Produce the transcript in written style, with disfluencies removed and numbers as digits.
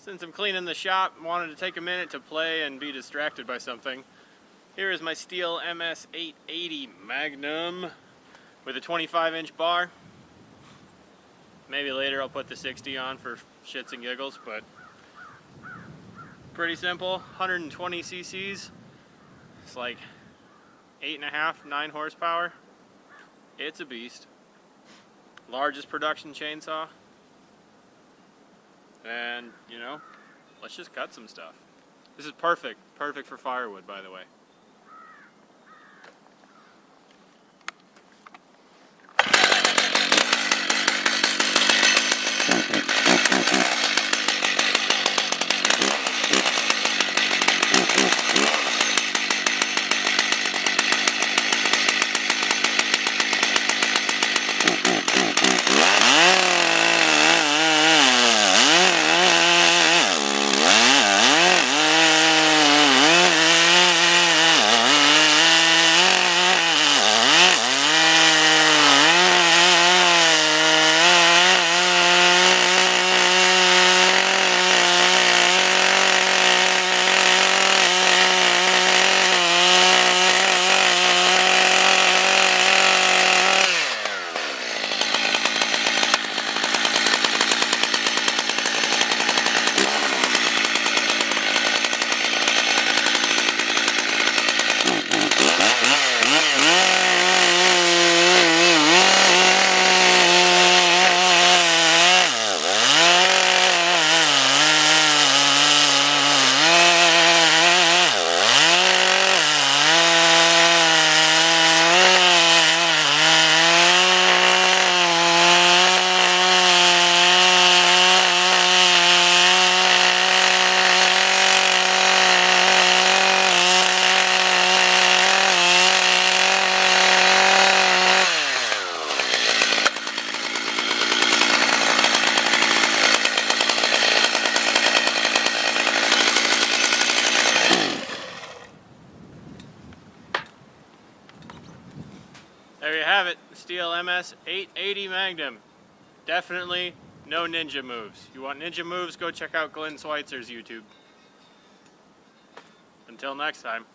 Since I'm cleaning the shop, wanted to take a minute to play and be distracted by something. Here is my Stihl MS 880 Magnum with a 25-inch bar. Maybe later I'll put the 60 on for shits and giggles, but pretty simple. 120 cc's. It's like 8.5, 9 horsepower. It's a beast. Largest production chainsaw. And, you know, let's just cut some stuff. This is perfect for firewood, by the way. There you have it, Stihl MS 880 Magnum. Definitely no ninja moves. You want ninja moves, go check out Glenn Schweitzer's YouTube. Until next time.